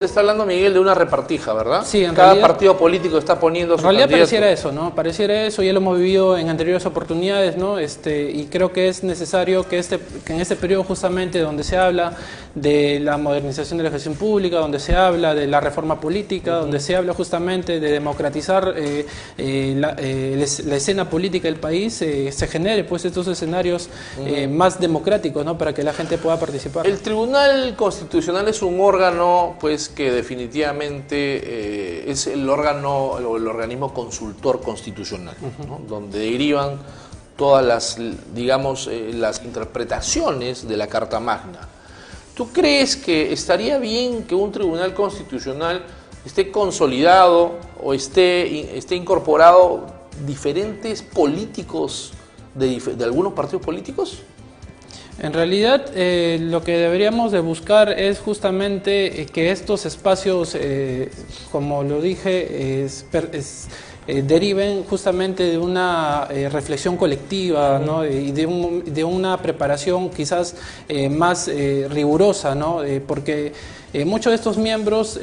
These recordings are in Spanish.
Está hablando Miguel de una repartija, ¿verdad? Sí, en Cada realidad, partido político está poniendo su en realidad candidato. pareciera eso, ¿no? Pareciera eso, ya lo hemos vivido en anteriores oportunidades, ¿no? Y creo que es necesario que en este periodo justamente donde se habla de la modernización de la gestión pública, donde se habla de la reforma política, donde se habla justamente de democratizar la escena política del país, se genere pues estos escenarios más democráticos, ¿no? Para que la gente pueda participar. El Tribunal Constitucional es un órgano, pues, que definitivamente es el órgano o el organismo consultor constitucional, ¿no? Donde derivan todas las, digamos, las interpretaciones de la Carta Magna. ¿Tú crees que estaría bien que un Tribunal Constitucional esté consolidado o esté incorporado diferentes políticos de algunos partidos políticos? En realidad, lo que deberíamos de buscar es justamente que estos espacios, como lo dije, deriven justamente de una reflexión colectiva, ¿no? Y de una preparación quizás más rigurosa, ¿no? Porque muchos de estos miembros,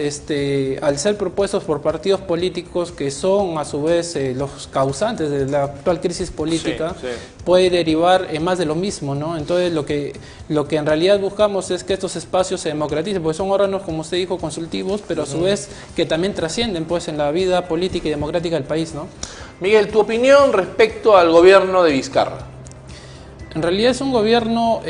al ser propuestos por partidos políticos que son a su vez los causantes de la actual crisis política, sí, sí, puede derivar más de lo mismo, ¿no? Entonces lo que en realidad buscamos es que estos espacios se democraticen, porque son órganos, como usted dijo, consultivos, pero a su vez que también trascienden pues en la vida política y democrática del país, ¿no? Miguel, tu opinión respecto al gobierno de Vizcarra. En realidad es un gobierno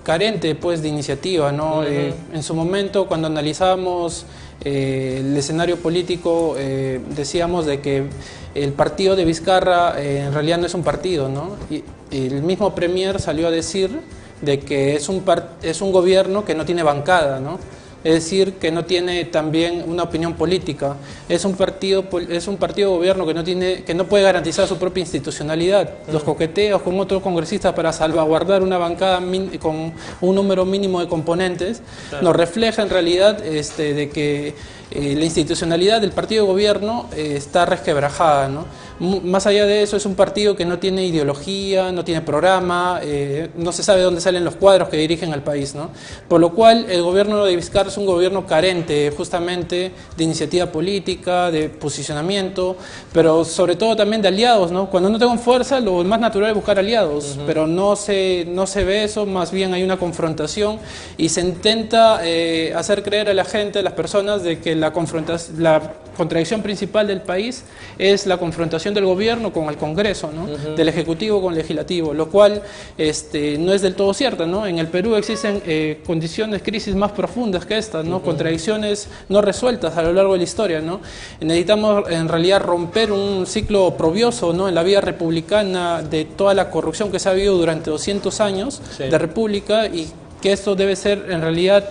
carente pues de iniciativa, ¿no? En su momento, cuando analizábamos el escenario político, decíamos de que el partido de Vizcarra en realidad no es un partido, ¿no? Y el mismo premier salió a decir de que es un gobierno que no tiene bancada, ¿no? Es decir, que no tiene también una opinión política. Es un partido de gobierno que no puede garantizar su propia institucionalidad. Los coqueteos con otros congresistas para salvaguardar una bancada con un número mínimo de componentes, claro, nos refleja en realidad de que la institucionalidad del partido de gobierno está resquebrajada, ¿no? Más allá de eso, es un partido que no tiene ideología, no tiene programa, no se sabe dónde salen los cuadros que dirigen al país, ¿no? Por lo cual, el gobierno de Vizcarra es un gobierno carente justamente de iniciativa política, de posicionamiento, pero sobre todo también de aliados, ¿no? Cuando no tengo fuerza, lo más natural es buscar aliados, pero no se ve eso, más bien hay una confrontación y se intenta hacer creer a la gente, a las personas, de que la contradicción principal del país es la confrontación del gobierno con el Congreso, ¿no? Del Ejecutivo con el Legislativo, lo cual no es del todo cierto, ¿no? En el Perú existen condiciones, crisis más profundas que estas, ¿no? Contradicciones no resueltas a lo largo de la historia, ¿no? Necesitamos en realidad romper un ciclo oprobioso, ¿no? En la vida republicana, de toda la corrupción que se ha habido durante 200 años de república, y que esto debe ser en realidad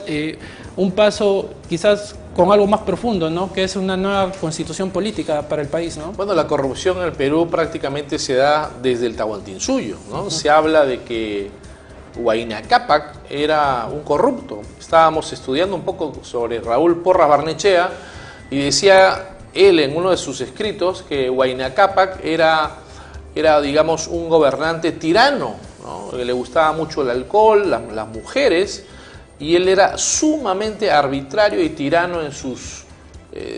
un paso quizás con algo más profundo, ¿no? Que es una nueva constitución política para el país, ¿no? Bueno, la corrupción en el Perú prácticamente se da desde el Tahuantinsuyo, ¿no? Se habla de que Huayna Cápac era un corrupto. Estábamos estudiando un poco sobre Raúl Porras Barnechea y decía él en uno de sus escritos que Huayna Cápac era, digamos, un gobernante tirano, ¿no? Que le gustaba mucho el alcohol, las mujeres, y él era sumamente arbitrario y tirano en sus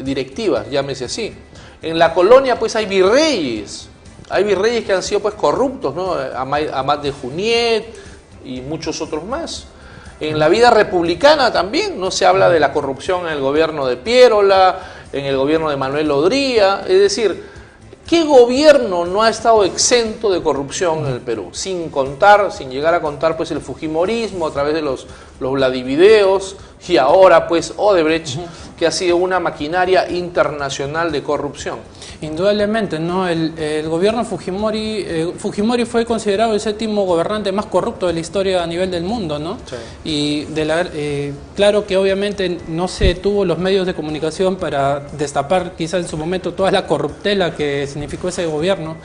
directivas, llámese así. En la colonia pues hay virreyes que han sido pues corruptos, ¿no? Amat de Juniet y muchos otros más. En la vida republicana también no se habla de la corrupción en el gobierno de Piérola, en el gobierno de Manuel Odría, es decir, ¿qué gobierno no ha estado exento de corrupción en el Perú? Sin llegar a contar pues el fujimorismo a través de los Vladivideos y ahora pues Odebrecht, que ha sido una maquinaria internacional de corrupción. Indudablemente, ¿no? El gobierno Fujimori fue considerado el séptimo gobernante más corrupto de la historia a nivel del mundo, ¿no? Sí. Y claro que obviamente no se tuvo los medios de comunicación para destapar quizás en su momento toda la corruptela que significó ese gobierno.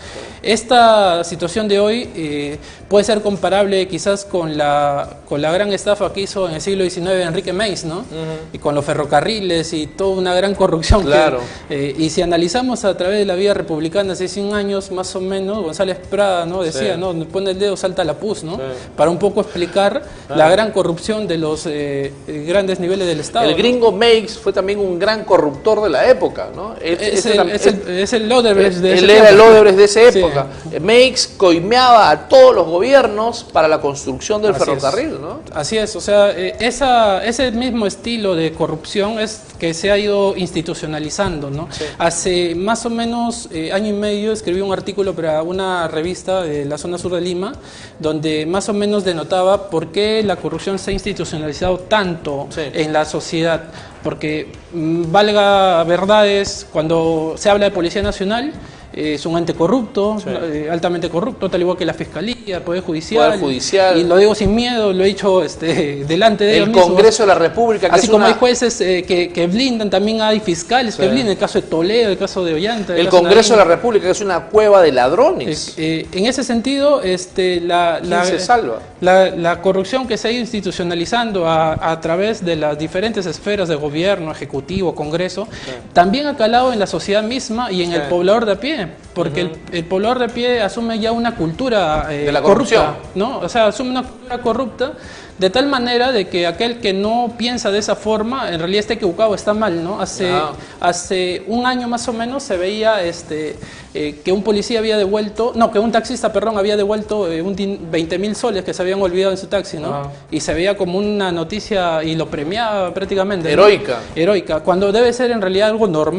Esta situación de hoy puede ser comparable quizás con la gran estafa que hizo en el siglo XIX Enrique Meis, ¿no? Y con los ferrocarriles índices y toda una gran corrupción. Claro. Y si analizamos a través de la vida republicana hace 100 años más o menos, González Prada, ¿no? Decía, Sí. ¿no? Pone el dedo, salta la pus, ¿no? Sí. Para un poco explicar la gran corrupción de los grandes niveles del Estado. El gringo Meix fue también un gran corruptor de la época, ¿no? Es el Odebrecht de ese Él era el tiempo. Odebrecht de esa Sí. época. Meix coimeaba a todos los gobiernos para la construcción del Así ferrocarril, ¿no? Así es, o sea, ese mismo estilo de corrupción es que se ha ido institucionalizando, ¿no? Sí. Hace más o menos año y medio escribí un artículo para una revista de la zona sur de Lima, donde más o menos denotaba por qué la corrupción se ha institucionalizado tanto Sí. en la sociedad. Porque, valga verdades, cuando se habla de Policía Nacional, es un ente corrupto, Sí. altamente corrupto, tal igual que la Fiscalía, el Poder Judicial. Poder Judicial. Y lo digo sin miedo, lo he dicho delante de ellos El mismos. Congreso de la República, que Así es como una... hay jueces que blindan, también hay fiscales que Sí. blindan, el caso de Toledo, el caso de Ollanta. El Congreso de la República, que es una cueva de ladrones. En ese sentido, ¿Quién se salva? la corrupción que se ha ido institucionalizando a través de las diferentes esferas de gobierno, ejecutivo, Congreso, también ha calado en la sociedad misma y en el poblador de a pie, porque el poblador de a pie asume ya una cultura De la corrupción. corrupta, ¿no? O sea, asume una cultura corrupta de tal manera de que aquel que no piensa de esa forma, en realidad está equivocado, está mal, ¿no? Hace un año más o menos se veía que un policía había devuelto, no, que un taxista, perdón, había devuelto 20.000 soles que se habían olvidado en su taxi, ¿no? Y se veía como una noticia y lo premiaba prácticamente, ¿no? Heroica. Heroica, cuando debe ser en realidad algo normal.